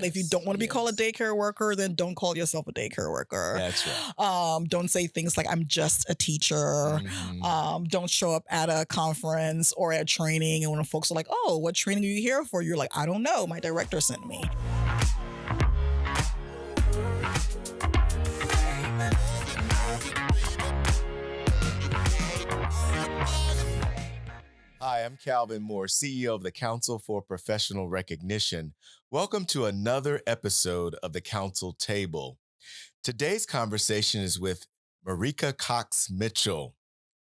If you don't want to be called a Yes. daycare worker, then don't call yourself a daycare worker. That's right. Don't say things like "I'm just a teacher." Mhm. Don't show up at a conference or at training, and when folks are like, "Oh, what training are you here for?" You're like, "I don't know. My director sent me." Hi, I'm Calvin Moore, CEO of the Council for Professional Recognition. Welcome to another episode of the Council Table. Today's conversation is with Marica Cox Mitchell,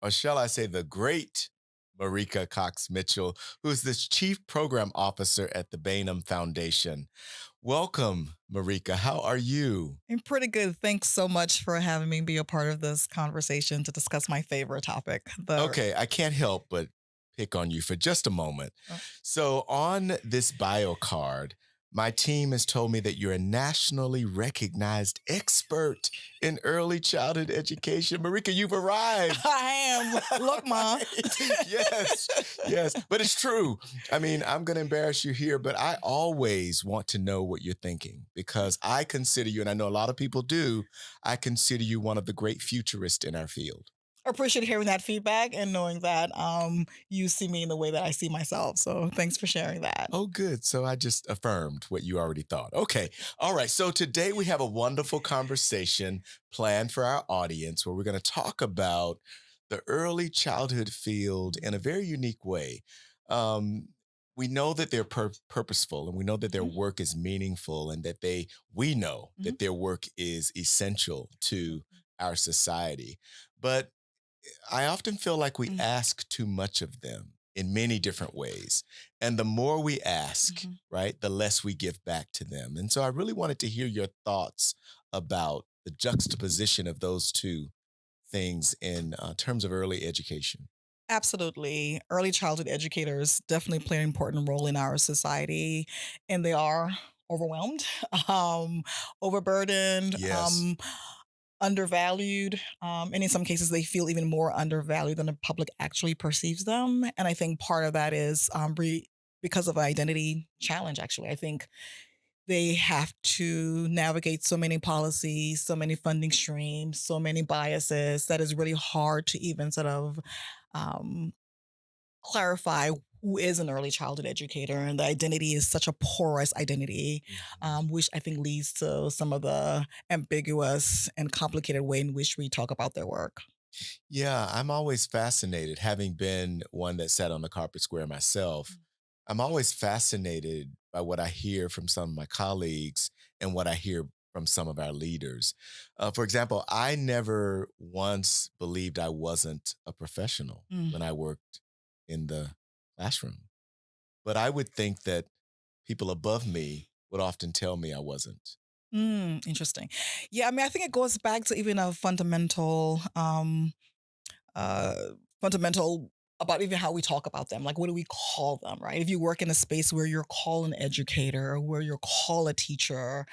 or shall I say the great Marica Cox Mitchell, who is the Chief Program Officer at the Bainam Foundation. Welcome, Marica. How are you? I'm pretty good. Thanks so much for having me be a part of this conversation to discuss my favorite topic. Okay, I can't help but pick on you for just a moment. So, on this bio card, my team has told me that you're a nationally recognized expert in early childhood education. Marika, you've arrived. I am. Look, Ma. Yes, yes, but it's true. I mean, I'm going to embarrass you here, but I always want to know what you're thinking because I consider you, and I know a lot of people do, I consider you one of the great futurists in our field. I appreciate hearing that feedback and knowing that you see me in the way that I see myself. So thanks for sharing that. Oh, good. So I just affirmed what you already thought. Okay. All right. So today we have a wonderful conversation planned for our audience where we're going to talk about the early childhood field in a very unique way. Um, we know that they're purposeful and we know that their Mhm, work is meaningful and that we know mhm, that their work is essential to our society. But I often feel like we mhm, ask too much of them in many different ways. And the more we ask, mhm. right, the less we give back to them. And so I really wanted to hear your thoughts about the juxtaposition of those two things in terms of early education. Absolutely. Early childhood educators definitely play an important role in our society, and they are overwhelmed, um, overburdened, Yes. undervalued, and in some cases, they feel even more undervalued than the public actually perceives them. And I think part of that is because of identity challenge. Actually, I think they have to navigate so many policies, so many funding streams, so many biases that is really hard to even sort of um, clarify who is an early childhood educator. And the identity is such a porous identity, Mhm. which I think leads to some of the ambiguous and complicated way in which we talk about their work. Yeah, I'm always fascinated, having been one that sat on the carpet square myself. I'm always fascinated by what I hear from some of my colleagues and what I hear from some of our leaders. For example, I never once believed I wasn't a professional Mm. when I worked in the classroom, but I would think that people above me would often tell me I wasn't. Interesting. Yeah, I mean, I think it goes back to even a uh, fundamental about even how we talk about them. Like, what do we call them, right? If you work in a space where you're called an educator, or where you're called a teacher,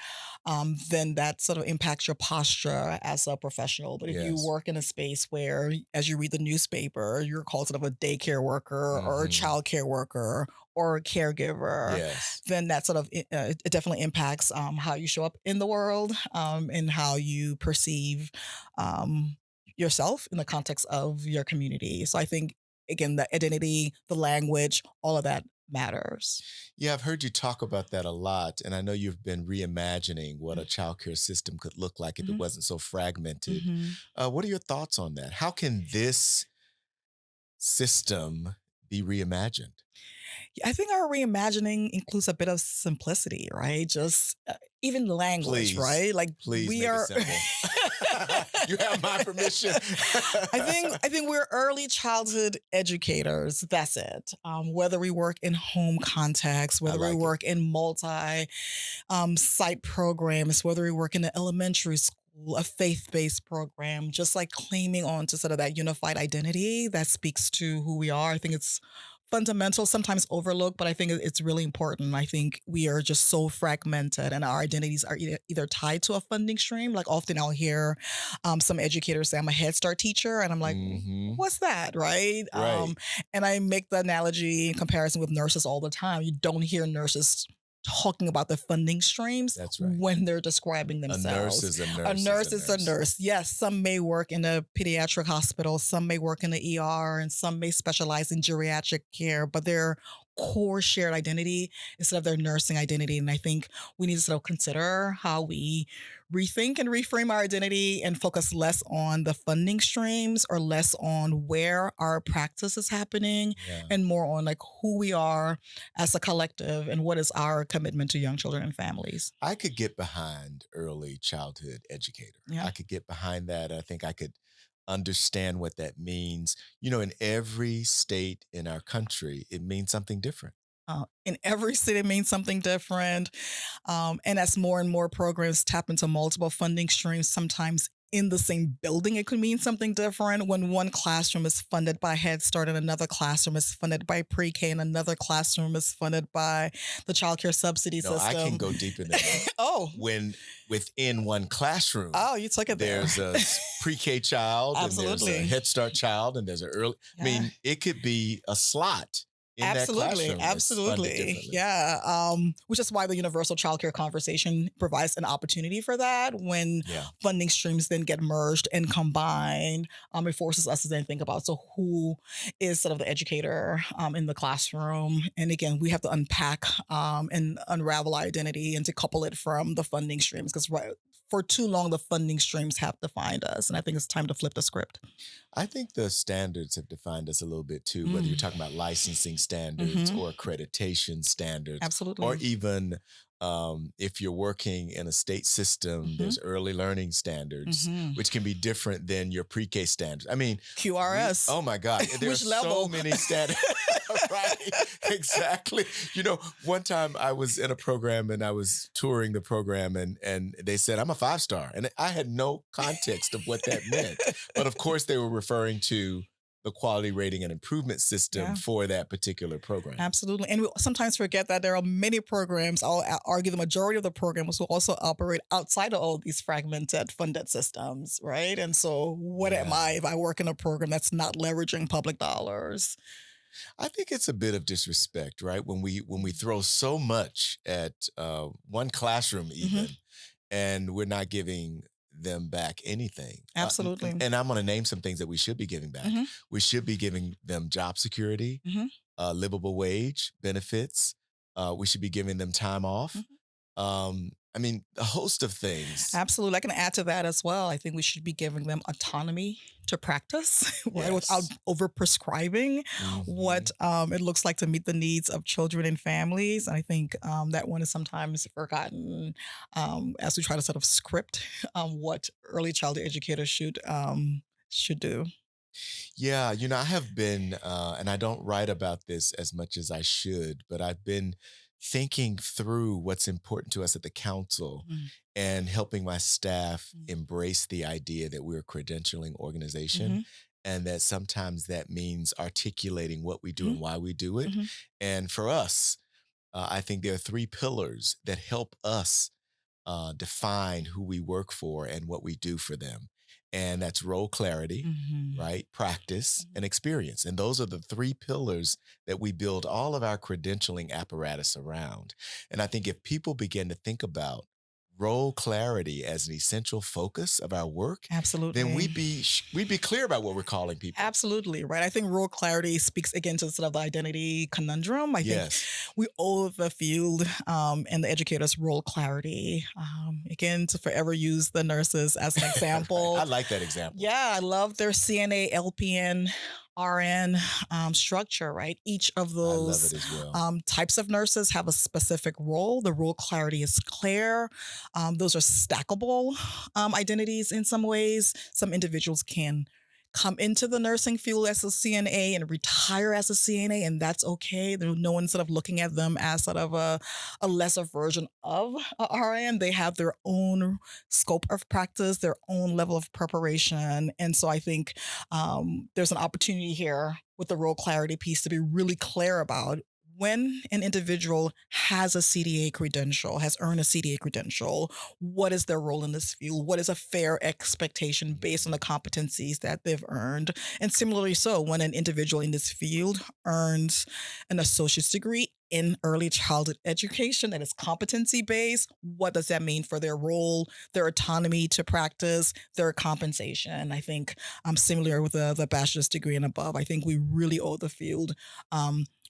then that sort of impacts your posture as a professional. But if you Yes. work in a space where, as you read the newspaper, you're called sort of a daycare worker or a Hmm. childcare worker or a caregiver, Yes. then that sort of it definitely impacts how you show up in the world, and how you perceive um, yourself in the context of your community. So I think again, the identity, the language, all of that matters. Yeah, I've heard you talk about that a lot, and I know you've been reimagining what a childcare system could look like if it Mhm, wasn't so fragmented. mhm. What are your thoughts on that? How can this system be reimagined? I think our reimagining includes a bit of simplicity, right? Just even language, Please, right? Like please we make it are. simple. You have my permission. I think we're early childhood educators. That's it. Whether we work in home context, I whether we like it. work in multi site programs, whether we work in the elementary school, a faith based program, just like claiming on to sort of that unified identity that speaks to who we are. I think it's fundamental, sometimes overlooked, but I think it's really important. I think we are just so fragmented and our identities are either tied to a funding stream. Like often I'll hear some educators say, I'm a Head Start teacher. And I'm like, Hmm. what's that? Right. Right. And I make the analogy in comparison with nurses all the time. You don't hear nurses talking about the funding streams That's right. when they're describing A nurse themselves. is a A nurse is nurse a is a nurse. nurse. Yes, some may work in a pediatric hospital, some may work in the ER, and some may specialize in geriatric care, but their core shared identity instead of their nursing identity. And I think we need to sort of consider how we rethink and reframe our identity and focus less on the funding streams or less on where our practice is happening Yeah. and more on like who we are as a collective and what is our commitment to young children and families. I could get behind early childhood educator. Yeah. I could get behind that. I think I could understand what that means. In every state in our country, it means something different. In every city it means something different. And as more and more programs tap into multiple funding streams, sometimes in the same building, it could mean something different. When one classroom is funded by Head Start and another classroom is funded by pre-K and another classroom is funded by the child care subsidy No, I can system. go deeper than that. Oh, When within one classroom, oh, you took it there. there's a pre-K child and there's a Absolutely. Head Start child and there's an early. I Yeah. mean, it could be a slot in that Absolutely, classroom that's funded absolutely. differently. Yeah. Which is why the universal childcare conversation provides an opportunity for that when Yeah. funding streams then get merged and combined. It forces us to then think about so who is sort of the educator in the classroom. And again, we have to unpack and unravel our identity and to couple it from the funding streams because for too long the funding streams have defined us. And I think it's time to flip the script. I think the standards have defined us a little bit too, whether you're Mm. talking about licensing standards Mhm. or accreditation standards, or Absolutely. even if you're working in a state system, Mhm. there's early learning standards, Mhm. which can be different than your pre-K standards. I mean, QRS. oh my God, there are Which so level? many standards. Right, exactly. One time I was in a program and I was touring the program and they said, I'm a 5-star. And I had no context of what that meant. But of course, they were referring to the quality rating and improvement system Yeah. for that particular program. Absolutely. And we sometimes forget that there are many programs, I'll argue the majority of the programs will also operate outside of all these fragmented funded systems, right? And so what am Yeah. I if I work in a program that's not leveraging public dollars? I think it's a bit of disrespect, right? When we throw so much at one classroom, even, Mhm. and we're not giving them back anything. Absolutely. And I'm going to name some things that we should be giving back. Mhm. We should be giving them job security, Mhm. livable wage, benefits. We should be giving them time off. Mhm. I mean, a host of things. Absolutely. I can add to that as well. I think we should be giving them autonomy to practice, right? Without Yes. over prescribing Mhm. what it looks like to meet the needs of children and families. And I think that one is sometimes forgotten as we try to sort of script what early childhood educators should do. Yeah, I have been, and I don't write about this as much as I should, but I've been thinking through what's important to us at the council Mm. and helping my staff Mm. embrace the idea that we're a credentialing organization Mhm. and that sometimes that means articulating what we do Mhm. and why we do it. Mhm. And for us, I think there are three pillars that help us define who we work for and what we do for them. And that's role clarity, Mhm. right? Practice Mhm. and experience. And those are the three pillars that we build all of our credentialing apparatus around. And I think if people begin to think about role clarity as an essential focus of our work, then Absolutely. we'd be clear about what we're calling people. Absolutely, right. I think role clarity speaks again to sort of the identity conundrum. I think Yes. we owe the field and the educators role clarity. Again, to forever use the nurses as an Right. I example. like that example. Yeah, I love their CNA, LPN, RN structure, right? Each of I love those it as well. types of nurses have a specific role. The role clarity is clear. Those are stackable identities in some ways. Some individuals can come into the nursing field as a CNA and retire as a CNA, and that's okay. There's no one sort of looking at them as sort of a lesser version of a RN. They have their own scope of practice, their own level of preparation. And so I think there's an opportunity here with the role clarity piece to be really clear about when an individual has a CDA credential, has earned a CDA credential, what is their role in this field? What is a fair expectation based on the Mhm. competencies that they've earned? And similarly, so when an individual in this field earns an associate's degree in early childhood education that is competency based, what does that mean for their role, their autonomy to practice, their compensation? I think I'm similar with the bachelor's degree and above. I think we really owe the field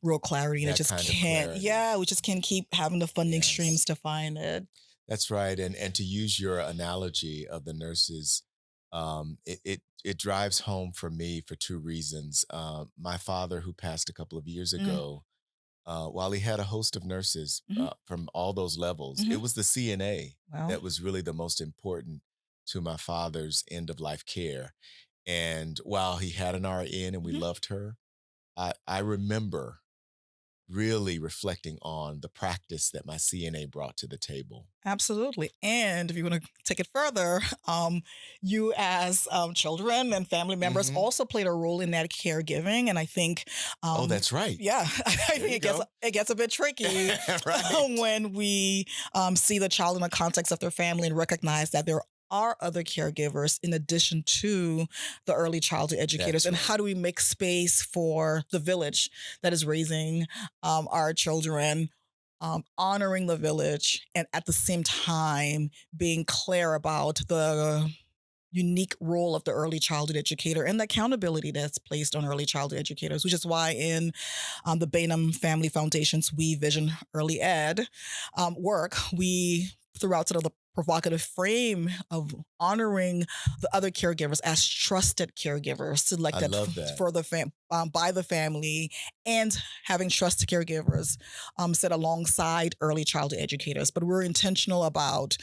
real clarity, and it That just kind of can't. clarity. Yeah, we just can't keep having the funding streams Yes. to find it. That's right, and to use your analogy of the nurses, it drives home for me for 2 reasons. My father, who passed a couple of years Mm, ago, while he had a host of nurses, mhm, from all those levels, it mhm. was the CNA Well, that was really the most important to my father's end of life care, and while he had an RN and we mhm, loved her, I remember really reflecting on the practice that my CNA brought to the table. absolutely. And if you want to take it further, you as children and family members Mhm. also played a role in that caregiving. And I think, Oh, um, that's right. yeah, I There think you go. it gets a bit tricky Right. when we see the child in the context of their family and recognize that there are other caregivers in addition to the early childhood educators. That's And right. how do we make space for the village that is raising our children, honoring the village, and at the same time being clear about the unique role of the early childhood educator and the accountability that's placed on early childhood educators, which is why in the Bainam Family Foundation's We Vision Early Ed work, we throughout sort of the provocative frame of honoring the other caregivers as trusted caregivers I selected love that. for the by the family, and having trusted caregivers set alongside early childhood educators. But we're intentional about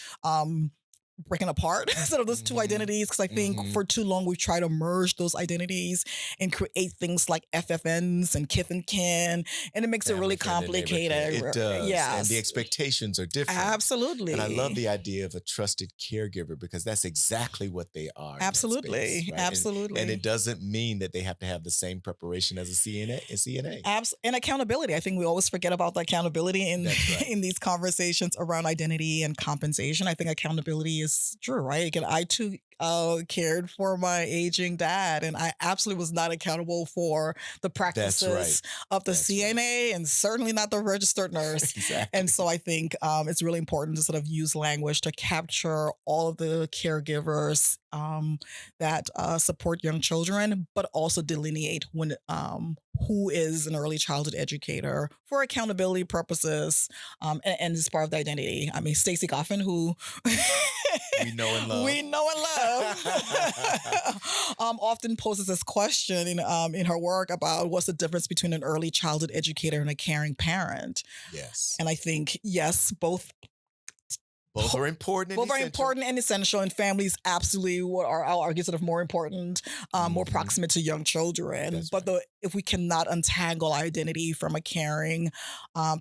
breaking apart sort of those two Mhm. identities, because I think Mhm. for too long we've tried to merge those identities and create things like FFNs and kith and kin, and it makes it Family really friend and neighbor care. complicated. It does, and the Yes, expectations are different. And I love absolutely, the idea of a trusted caregiver because that's exactly what they are in that space, absolutely, right? And it absolutely. doesn't mean that they have to have the same preparation as a CNA. A CNA. And accountability. I think we always forget about the accountability in That's right. in these conversations around identity and compensation. I think accountability is true, right? Again, I too cared for my aging dad, and I absolutely was not accountable for the That's right. practices of the That's right. CNA, and certainly not the registered nurse. And so Exactly. I think it's really important to sort of use language to capture all of the caregivers that support young children, but also delineate when who is an early childhood educator for accountability purposes, and is part of the identity. I mean, Stacey Coffin, who We know and we love. know and love, often poses this question in her work about what's the difference between an early childhood educator and a caring parent. Yes. And I think yes, Both are important and both are essential. important and essential, and families absolutely what are, I'll argue, sort of more important, more Mhm. proximate to young children. That's But right. if we cannot untangle identity from a caring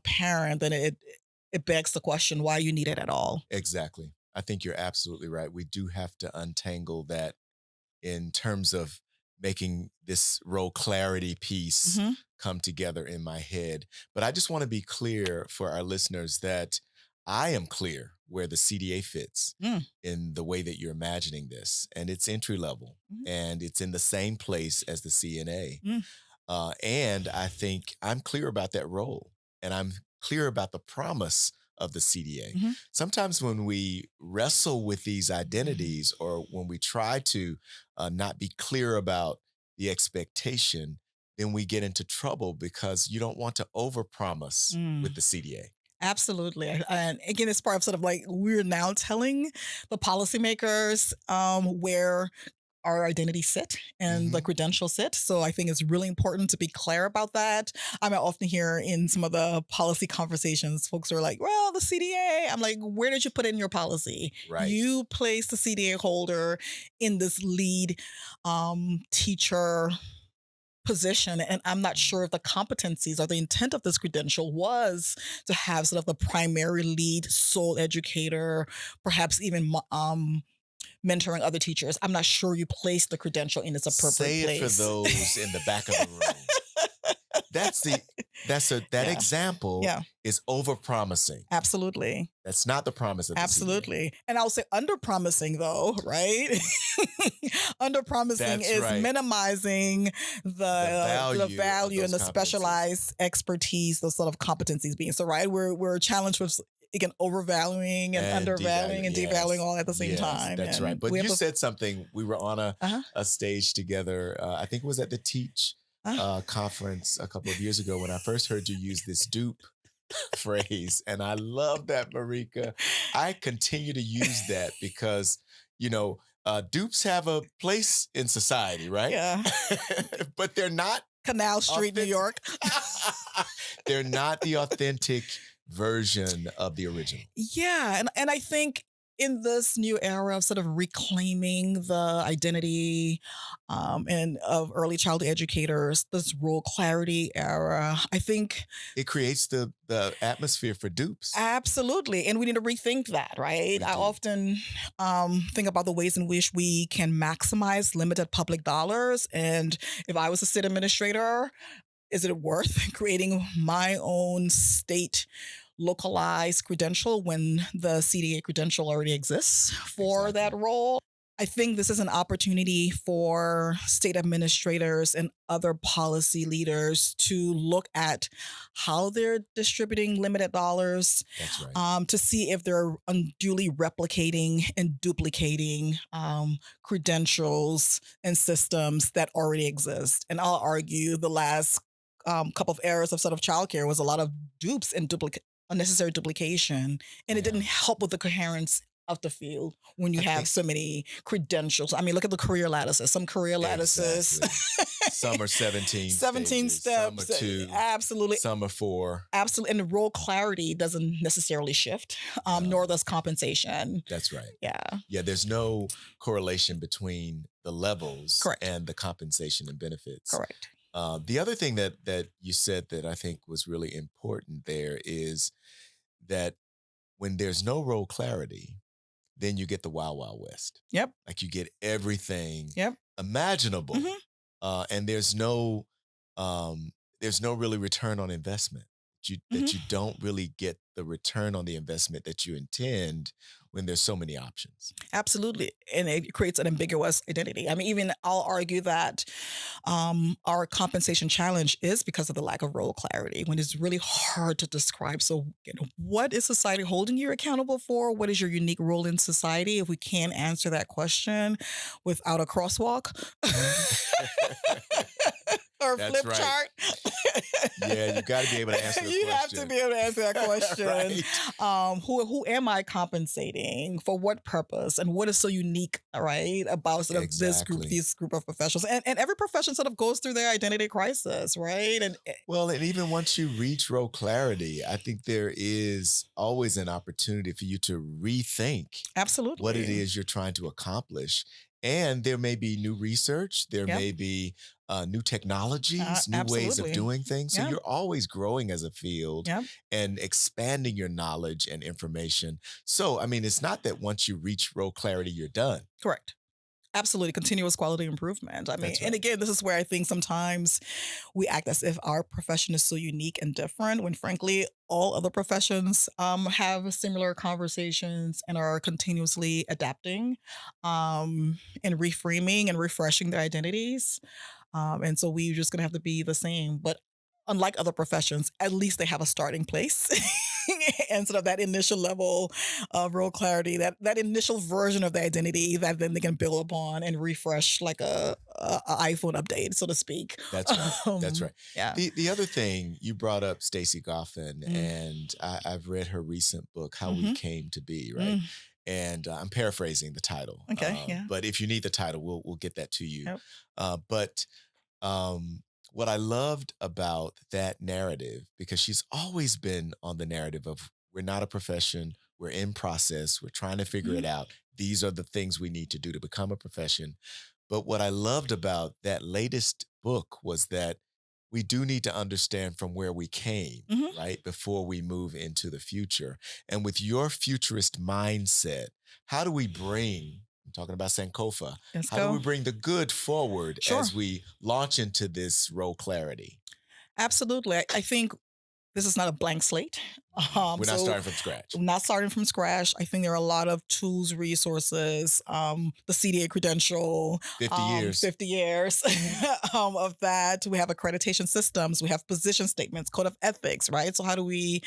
parent, then it begs the question why you need it at all. Exactly. I think you're absolutely right. We do have to untangle that in terms of making this role clarity piece Hmm. come together in my head. But I just want to be clear for our listeners that I am clear where the CDA fits Mm, in the way that you're imagining this. And it's entry level mhm, and it's in the same place as the CNA. mm, And I think I'm clear about that role and I'm clear about the promise of the CDA. mhm, Sometimes when we wrestle with these identities or when we try to not be clear about the expectation, then we get into trouble because you don't want to overpromise mm. with the CDA. Absolutely. And again, it's part of sort of like we're now telling the policymakers where our identity sit and the Hmm. credential sit. So I think it's really important to be clear about that. I mean, I often hear in some of the policy conversations, folks are like, well, the CDA. I'm like, where did you put it in your policy? Right. You place the CDA holder in this lead teacher position. And I'm not sure if the competencies or the intent of this credential was to have sort of the primary lead sole educator, perhaps even mentoring other teachers. I'm not sure you place the credential in its appropriate Say it for place. those in the back of the room. that's the that Yeah. example Yeah. is overpromising. Absolutely. That's not the promise of the CDA. Absolutely. And I'll say under promising though, right? Under promising That's is right. minimizing The the value of value those and the competencies. specialized expertise, those sort of competencies being. So right, we're challenged with again overvaluing and And undervaluing devalue. and devaluing Yes. all at the same Yes, time. that's right. And But we have you to said something. We were on uh-huh, a stage together. I think it was at the Teach uh, conference a couple of years ago when I first heard you use this dupe phrase. And I love that, Marika. I continue to use that because, dupes have a place in society, right? yeah. But they're not Canal Street, New authentic. York. They're not the authentic version of the original. Yeah, and I think in this new era of sort of reclaiming the identity and of early childhood educators, this role clarity era, I think It creates the atmosphere for dupes. absolutely, and we need to rethink that, right? We I do. often think about the ways in which we can maximize limited public dollars, and if I was a state administrator, is it worth creating my own state localized credential when the CDA credential already exists for that Exactly. role? I think this is an opportunity for state administrators and other policy leaders to look at how they're distributing limited dollars That's right. to see if they're unduly replicating and duplicating credentials and systems that already exist. And I'll argue the last couple of eras of sort of childcare was a lot of dupes and unnecessary duplication, and it Yeah. didn't help with the coherence of the field when you I have think so many credentials. I mean, look at the career lattices. Some career lattices, exactly. Some are 17 17 stages, some are steps. 2, Absolutely. some are 4. Absolutely. And the role clarity doesn't necessarily shift, No, nor does compensation. that's right. Yeah. Yeah, there's no correlation between the levels Correct. and the compensation and benefits. Correct. The other thing that you said that I think was really important there is that when there's no role clarity, then you get the wild, wild west. Yep. Like you get everything Yep. imaginable, Hmm. and there's no really return on investment. That you Hmm. don't really get the return on the investment that you intend when there's so many options. Absolutely. And it creates an ambiguous identity. I mean, even I'll argue that our compensation challenge is because of the lack of role clarity when it's really hard to describe. So, what is society holding you accountable for? What is your unique role in society? If we can't answer that question without a crosswalk or a That's flip right. chart, Yeah, you got to be able to answer the you have to question. be able to answer that question. Right. Who am I compensating for what purpose and what is so unique, right, about sort of Exactly. this group of professionals, and every profession sort of goes through their identity crisis, right? And Well, and even once you reach role clarity, I think there is always an opportunity for you to rethink what it absolutely, is you're trying to accomplish. And there may be new research, there yep, may be new technologies, new ways of absolutely, doing things. So yeah, you're always growing as a field yep, and expanding your knowledge and information. So, I mean, it's not that once you reach role clarity, you're done. correct. Absolutely, continuous quality improvement. I mean, That's and right. again, this is where I think sometimes we act as if our profession is so unique and different when frankly all other professions have similar conversations and are continuously adapting and reframing and refreshing their identities. And so we're just going to have to be the same. But unlike other professions, at least they have a starting place and sort of that initial level of role clarity, that initial version of the identity that then they can build upon and refresh like a iPhone update, so to speak. That's right. That's right. Yeah. The other thing you brought up, Stacey Goffin, Mm, and I've read her recent book, How We hmm. Came to Be, right? Mm, And I'm paraphrasing the title, okay. Yeah. but if you need the title, we'll get that to you. Yep. But what I loved about that narrative, because she's always been on the narrative of we're not a profession, we're in process, we're trying to figure Hmm. it out. These are the things we need to do to become a profession. But what I loved about that latest book was that we do need to understand from where we came, Hmm. right? Before we move into the future. And with your futurist mindset, how do we bring, I'm talking about Sankofa, Let's how do we go. bring the good forward Sure. as we launch into this role clarity? Absolutely. I think this is not a blank slate. We're not So starting from scratch. not starting from scratch. I think there are a lot of tools, resources, the CDA credential, 50 years. 50 years of that. We have accreditation systems. We have position statements, code of ethics, right? So how do we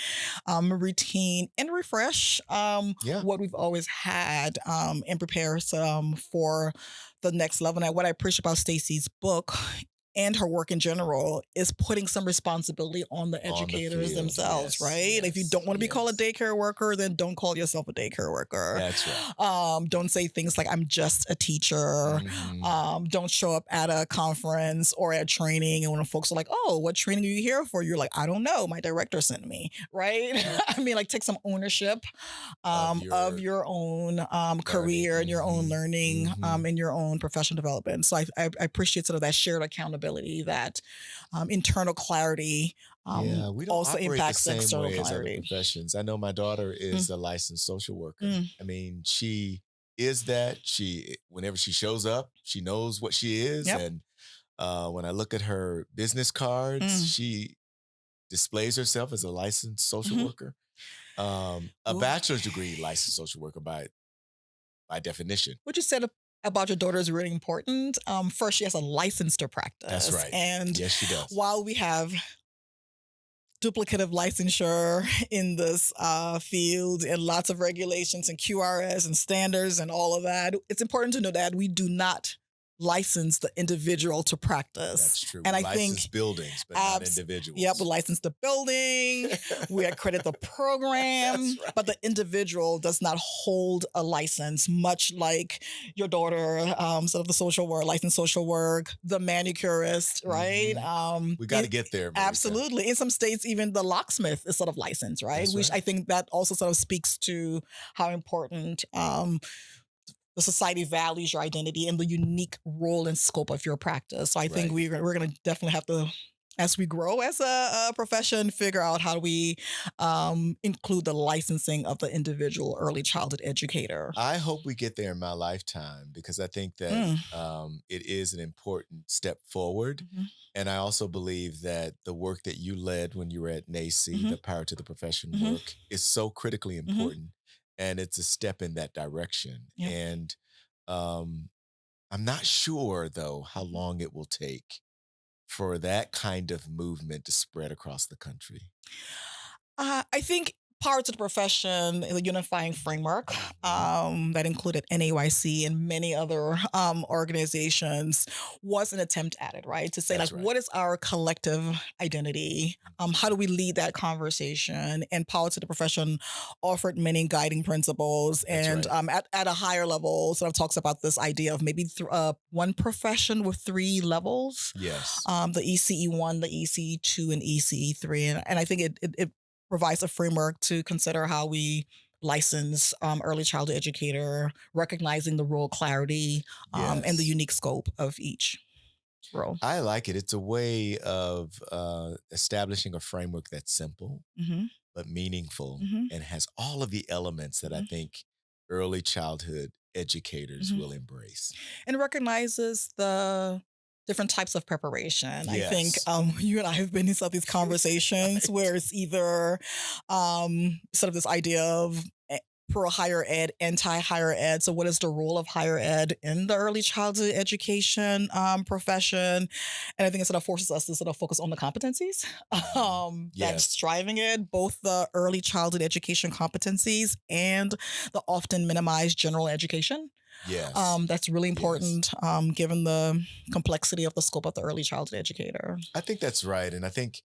retain and refresh Yeah. what we've always had and prepare for the next level? And what I appreciate about Stacey's book and her work in general is putting some responsibility on the On the educators field. themselves, Yes. right? If you Yes. don't want to be called a Yes. daycare worker, then don't call yourself a daycare worker. That's right. Don't say things like I'm just a teacher. Hmm. Don't show up at a conference or at training and when folks are like, "Oh, what training are you here for?" You're like, "I don't know. My director sent me." Right? I mean, like take some ownership Of of your your own learning. career and your own learning Hmm. and your own professional development. So I appreciate sort of that shared accountability, that internal clarity Yeah, we don't also operate the impacts the same external way as other clarity. professions. I know my daughter Mm, is a licensed social worker. mm, I mean, she is that. Whenever she shows up, she knows what she is. yep. And when I look at her business cards, Mm, she displays herself as a licensed social mhm. worker, a Ooh. bachelor's degree licensed social worker by definition. What you said about your daughter is really important. First, she has a license to That's practice. right. And Yes, she does. while we have duplicative licensure in this field and lots of regulations and QRS and standards and all of that, it's important to know that we do not license the individual to practice. That's true. And We I license think buildings, but not abs yep, we individuals. license the building, we accredit the That's program, but right. the individual does not hold a license, much like your daughter, sort of the social work, licensed social work, the manicurist, right? Hmm. We got to In get there, Marika. Absolutely. In some states, even the locksmith is sort of licensed, right? That's Which right. I think that also sort of speaks to how important the society values your identity and the unique role and scope of your practice. So I think Right. we're going to definitely have to, as we grow as a profession, figure out how do we include the licensing of the individual early childhood educator. I hope we get there in my lifetime because I think that Mm, it is an important step forward. mhm, And I also believe that the work that you led when you were at NACI, mhm, the Power to the Profession mhm, work, is so critically mhm. important. And it's a step in that direction. Yep. And um, I'm not sure, though, how Mhm. long it will take for that kind of movement to spread across the country. I think parts of the profession, the unifying framework Mhm. that included NAYC and many other organizations was an attempt at it, right? To say, like, That's right. what is our collective identity? How do we lead that conversation? And Power to the Profession offered many guiding principles. That's And right. at a higher level, sort of talks about this idea of maybe one profession with three levels, Yes. the ECE1, the ECE2, and ECE3. And I think it provides a framework to consider how we license early childhood educator, recognizing the role clarity and the Yes. unique scope of each role. I like it. It's a way of establishing a framework that's simple Hmm. but meaningful Hmm. and has all of the elements that I Hmm. think early childhood educators Hmm. will embrace. And recognizes the different types of preparation. I think Yes. you and I have been in some of these conversations Right. where it's either sort of this idea of pro higher ed, anti higher ed. So, what is the role of higher ed in the early childhood education profession? And I think it sort of forces us to sort of focus on the competencies Mhm. that's Yes. driving it, both the early childhood education competencies and the often minimized general education. Yes. That's really Yes. important given the complexity of the scope of the early childhood educator. I think that's right. And I think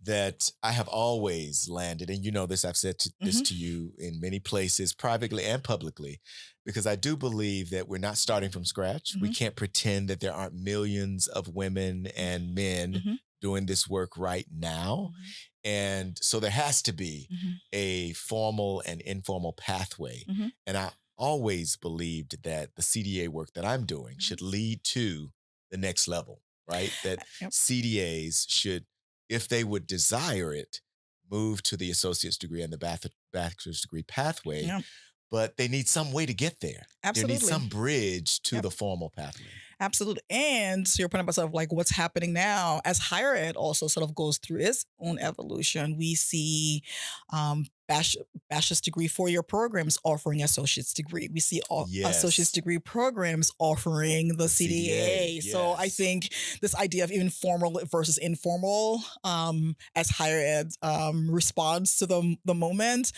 that I have always landed, and you know this, I've said this Hmm. to you in many places, privately and publicly, because I do believe that we're not starting from scratch. We Hmm. can't pretend that there aren't millions of women and men Hmm. doing this work right now. Hmm. And so there has to be Hmm. a formal and informal pathway. Hmm. And I always believed that the CDA work that I'm doing should lead to the next level, right? That Yep. CDAs should, if they would desire it, move to the associate's degree and the bachelor's degree pathway, Yep. but they need some way to get there. There needs Absolutely. some bridge to Yep. the formal pathway. Absolutely. And to your point about sort of like what's happening now, as higher ed also sort of goes through its own evolution, we see bachelor's degree 4-year programs offering associate's degree. We see associate's Yes. degree programs offering the The CDA. CDA. So I Yes. think this idea of even formal versus informal as higher ed responds to the moment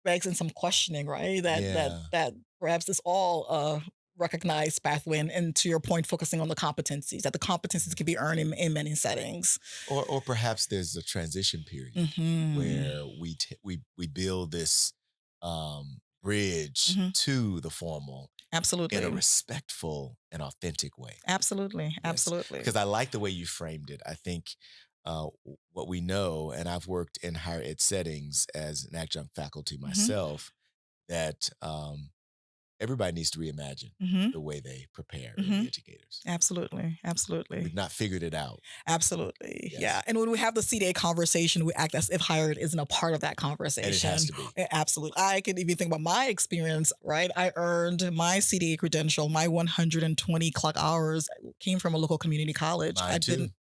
begs in some questioning, right? Yeah. That perhaps it's all recognized pathway and to your point focusing on the competencies that the competencies can be earned in many settings. Or perhaps there's a transition period Hmm. where we build this bridge Hmm. to the formal in a Absolutely. respectful and authentic way. Absolutely. Yes, Absolutely. because I like the way you framed it. I think what we know, and I've worked in higher ed settings as an adjunct faculty Hmm. myself, that everybody needs to reimagine Hmm. the way they prepare Hmm. early educators. Absolutely. We've Absolutely. not figured it out. Absolutely. Yeah. Yes, And when we have the CDA conversation, we act as if hired isn't a part of that and it has conversation. to be. Absolutely. I can even think about my experience, right? I earned my CDA credential, my 120 clock hours came from a local community college. I Mine too. didn't,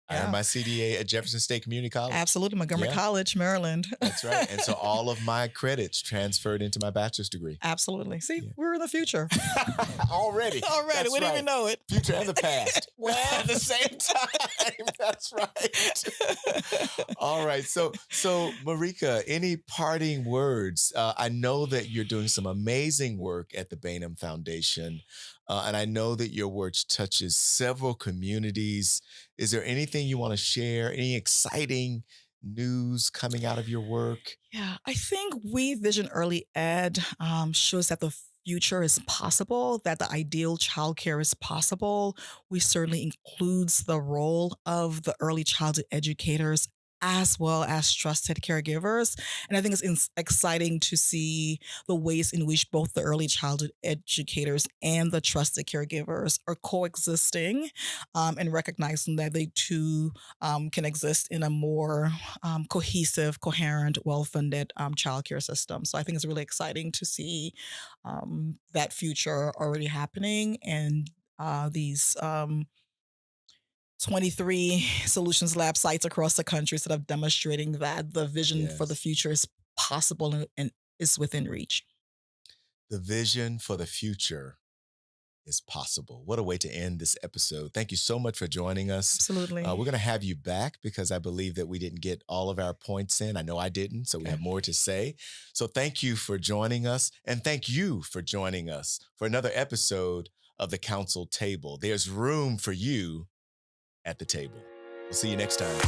I earned yeah, my CDA at Jefferson State Community College. absolutely. Montgomery Yeah, College, Maryland. that's right. And so all of my credits transferred into my bachelor's degree. Absolutely. See, Yeah. we're in the future. Already. Already. That's We didn't even right. know it. Future and the past. Well, At the same time. That's right. All right. So Marika, any parting words? I know that you're doing some amazing work at the Bainam Foundation. And I know that your work touches several communities. Is there anything you want to share? Any exciting news coming out of your work? Yeah, I think we Vision Early Ed shows that the future is possible, that the ideal childcare is possible. We certainly includes the role of the early childhood educators as well as trusted caregivers. And I think it's exciting to see the ways in which both the early childhood educators and the trusted caregivers are coexisting and recognizing that they too can exist in a more cohesive, coherent, well-funded childcare system. So I think it's really exciting to see that future already happening and these 23 Solutions Lab sites across the country sort of demonstrating that the vision for the Yes. future is possible and is within reach. The vision for the future is possible. What a way to end this episode. Thank you so much for joining us. Absolutely. We're going to have you back because I believe that we didn't get all of our points in. I know I didn't, so we Okay. have more to say. So thank you for joining us. And thank you for joining us for another episode of the Council Table. There's room for you at the table. We'll see you next time.